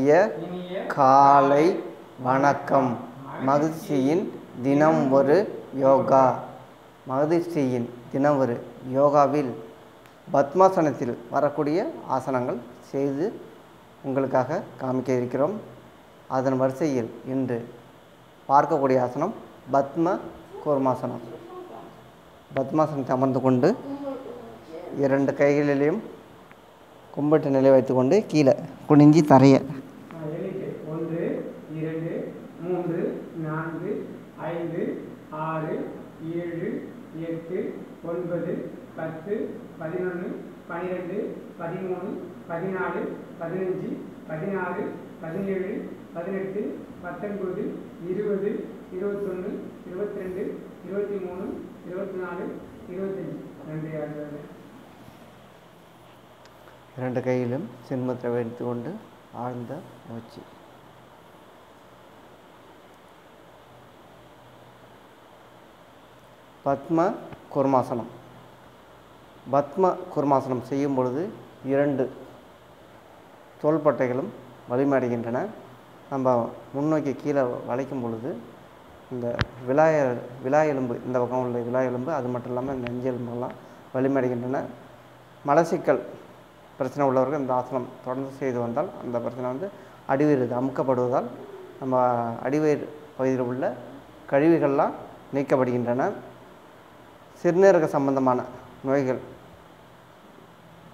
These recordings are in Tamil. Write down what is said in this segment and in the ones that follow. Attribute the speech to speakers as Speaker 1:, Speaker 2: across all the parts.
Speaker 1: இனிய காலை வணக்கம். மகிழ்ச்சியின் தினம் ஒரு யோகா. மகிழ்ச்சியின் தினம் ஒரு யோகாவில் பத்மாசனத்தில் வரக்கூடிய ஆசனங்கள் செய்து உங்களுக்காக காமிக்க இருக்கிறோம். அதன் வரிசையில் இன்று பார்க்கக்கூடிய ஆசனம் பத்ம கூர்மாசனம். பத்மாசனத்தை அமர்ந்து கொண்டு 2 கைகளிலையும் கும்பிட்டு நிலை வைத்துக்கொண்டு கீழே குனிஞ்சி தரைய
Speaker 2: 1 2 3 4 5 6 7 8 9 10 11 12 13 14 15 16 17 18 19 20 21 22 23 24 25
Speaker 1: 2 கையிலும் சின்மத்தை வைத்துக்கொண்டு ஆழ்ந்த மூச்சு. பத்ம கூர்மாசனம். பத்ம கூர்மாசனம் செய்யும் பொழுது 2 தோள்பட்டைகளும் வலிமடைகின்றன. நம்ம முன்னோக்கி கீழே வளைக்கும் பொழுது இந்த விலா எலும்பு, இந்த பக்கம் உள்ள விலா எலும்பு, அது மட்டும் இல்லாமல் இந்த நெஞ்சு எலும்புகள்லாம் வலிமடைகின்றன. மலச்சிக்கல் பிரச்சனை உள்ளவர்கள் இந்த ஆசனம் தொடர்ந்து செய்து வந்தால் அந்த பிரச்சனை அடிவயிறு அமுக்கப்படுவதால் நம்ம அடிவயிறு பகுதியில் உள்ள கழிவுகள்லாம் நீக்கப்படுகின்றன. சிறுநீரக சம்பந்தமான நோய்கள்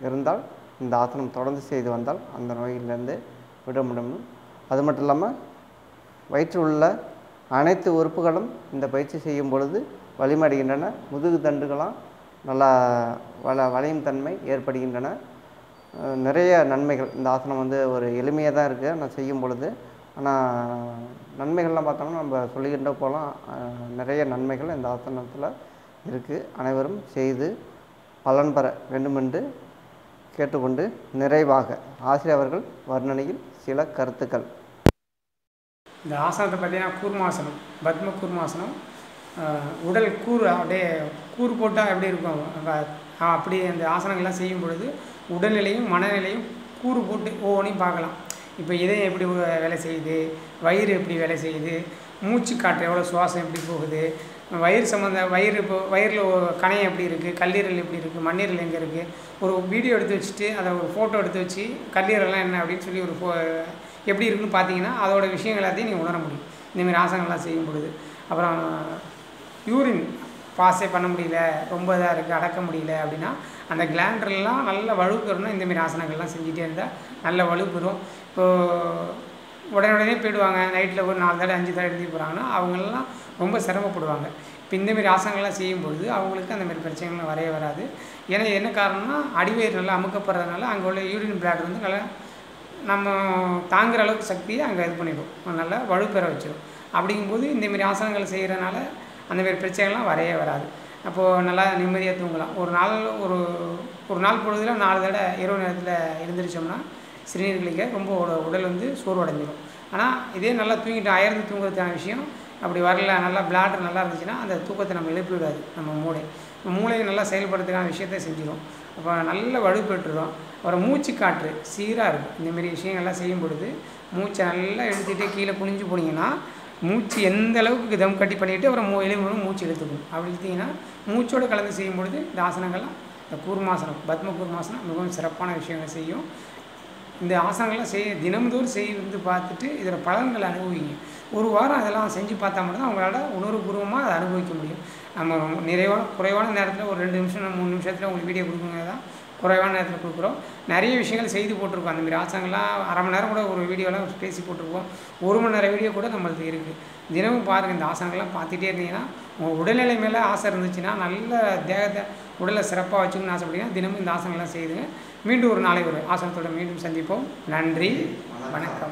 Speaker 1: இருந்தால் இந்த ஆசனம் தொடர்ந்து செய்து வந்தால் அந்த நோய்களிலிருந்து விட முடியும். அது மட்டும் இல்லாமல் வயிற்றில் உள்ள அனைத்து உறுப்புகளும் இந்த பயிற்சி செய்யும் பொழுது வலிமடைகின்றன. முதுகு தண்டுகளாம் நல்லா வளையும் தன்மை ஏற்படுகின்றன. நிறைய நன்மைகள். இந்த ஆசனம் ஒரு எளிமையாக தான் இருக்குது நான் செய்யும் பொழுது. ஆனால் நன்மைகள்லாம் பார்த்தோம்னா நம்ம சொல்லிக்கிட்ட போகலாம். நிறைய நன்மைகள் இந்த ஆசனத்தில் இருக்குது. அனைவரும் செய்து பலன் பெற வேண்டுமென்று கேட்டுக்கொண்டு நிறைவாக ஆசிரியர் அவர்கள் வர்ணனையில் சில கருத்துக்கள்.
Speaker 2: இந்த ஆசனத்தை பார்த்தீங்கன்னா கூர்மாசனம், பத்ம கூர்மாசனம். உடல் கூறு அப்படியே கூறு போட்டால் எப்படி இருக்கும், அப்படி அந்த ஆசனங்கள்லாம் செய்யும் பொழுது உடல்நிலையும் மனநிலையும் கூறு போட்டு ஒவ்வொன்றையும் பார்க்கலாம். இப்போ இதயம் எப்படி வேலை செய்யுது, வயிறு எப்படி வேலை செய்யுது, மூச்சு காற்று எவ்வளோ சுவாசம் எப்படி போகுது, வயிறு இப்போ வயிறில் கணையம் எப்படி இருக்குது, கல்லீரல் எப்படி இருக்குது, மண்ணீரல் எங்கே இருக்குது, ஒரு வீடியோ எடுத்து வச்சுட்டு அதை ஒரு ஃபோட்டோ எடுத்து வச்சு கல்லீரல்லாம் என்ன அப்படின்னு சொல்லி எப்படி இருக்குன்னு பார்த்தீங்கன்னா அதோட விஷயங்கள் எல்லாத்தையும் நீங்கள் உணர முடியும் இந்தமாரி ஆசனங்கள்லாம் செய்யும் பொழுது. அப்புறம் யூரின் பாஸே பண்ண முடியல, ரொம்ப இதாக இருக்குது, அடக்க முடியல அப்படின்னா அந்த கிளாண்டர்லாம் நல்ல வலுப்பெறணும். இந்தமாரி ஆசனங்கள்லாம் செஞ்சுட்டே இருந்தால் நல்ல வலுப்பெறும். இப்போது உடனே போயிடுவாங்க, நைட்டில் ஒரு 4 தடவை 5 தடவை எழுதி போகிறாங்கன்னா அவங்களெலாம் ரொம்ப சிரமப்படுவாங்க. இப்போ இந்தமாரி ஆசனங்கள்லாம் செய்யும்பொழுது அவங்களுக்கு அந்தமாரி பிரச்சனைகள்லாம் வரவே வராது. ஏன்னா என்ன காரணம்னா அடிவயிறு நல்லா அமுக்கப்படுறதுனால அங்கே உள்ள யூரின் பிளாட் நல்லா நம்ம தாங்குகிற அளவுக்கு சக்தியை அங்கே இது பண்ணிவிடும், நல்லா வலுப்பெற வச்சிடும். அப்படிங்கும்போது இந்தமாரி ஆசனங்கள் செய்கிறனால அந்தமாரி பிரச்சனைகள்லாம் வரவே வராது. அப்போது நல்லா நிம்மதியாக தூங்கலாம். ஒரு நாள் பொழுதில் 4 தடவை இரவு நேரத்தில் எழுந்திரிச்சோம்னா சிறுநீர் கழிக்க ரொம்ப உடல் சோர்வடைஞ்சிடும். ஆனால் இதே நல்லா தூங்கிட்டு அயர்ந்து தூங்குறதுக்கான விஷயம் அப்படி வரல, நல்லா பிளாடர் நல்லா இருந்துச்சுன்னா அந்த தூக்கத்தை நம்ம எழுப்பி விடாது. நம்ம மூளையை நல்லா செயல்படுறதுக்கான விஷயத்தை செஞ்சிடும். அப்போ நல்ல வலுப்பெற்றுடும். அப்புறம் மூச்சு காற்று சீராக இருக்கும். இந்தமாரி விஷயங்கள்லாம் செய்யும் பொழுது மூச்சை நல்லா இழுத்துகிட்டே கீழே குனிஞ்சு போனீங்கன்னா மூச்சு எந்த அளவுக்கு தம் கட்டி பண்ணிவிட்டு அப்புறம் எலும்பும் மூச்சு இழுத்துக்கணும். அப்படி இழுத்திங்கன்னா மூச்சோடு கலந்து செய்யும் பொழுது இந்த ஆசனங்கள்லாம், இந்த கூர்மாசனம், பத்ம கூர்மாசனம் மிகவும் சிறப்பான விஷயங்கள் செய்யும். இந்த ஆசனங்கள்லாம் தினம்தோறும் செய்து பார்த்துட்டு இதோட பலன்களை அனுபவிங்க. ஒரு வாரம் அதெல்லாம் செஞ்சு பார்த்தா மட்டும்தான் அவங்களால உணர்வுபூர்வமாக அதை அனுபவிக்க முடியும். நம்ம குறைவான நேரத்தில் ஒரு 2 நிமிஷம் 3 நிமிஷத்தில் உங்களுக்கு வீடியோ கொடுக்குங்க தான் குறைவான நேரத்தில் கொடுக்குறோம். நிறைய விஷயங்கள் செய்து போட்டிருக்கோம். அந்தமாரி ஆசனங்கள்லாம் அரை மணி நேரம் கூட ஒரு வீடியோலாம் பேசி போட்டிருக்கோம். 1 மணி நேரம் வீடியோ கூட நம்மளுக்கு இருக்குது. தினமும் பாருங்கள். இந்த ஆசனங்கள்லாம் பார்த்துட்டே இருந்தீங்கன்னா உங்கள் உடல்நிலை மேலே ஆசை இருந்துச்சுன்னா, நல்ல தேகத்தை உடலை சிறப்பாக வச்சுக்கணும்னு ஆசைப்பட்டீங்கன்னா தினமும் இந்த ஆசனங்கள்லாம் செய்துங்க. மீண்டும் ஒரு நாளை ஒரு ஆசனத்தோடு மீண்டும் சந்திப்போம். நன்றி, வணக்கம்.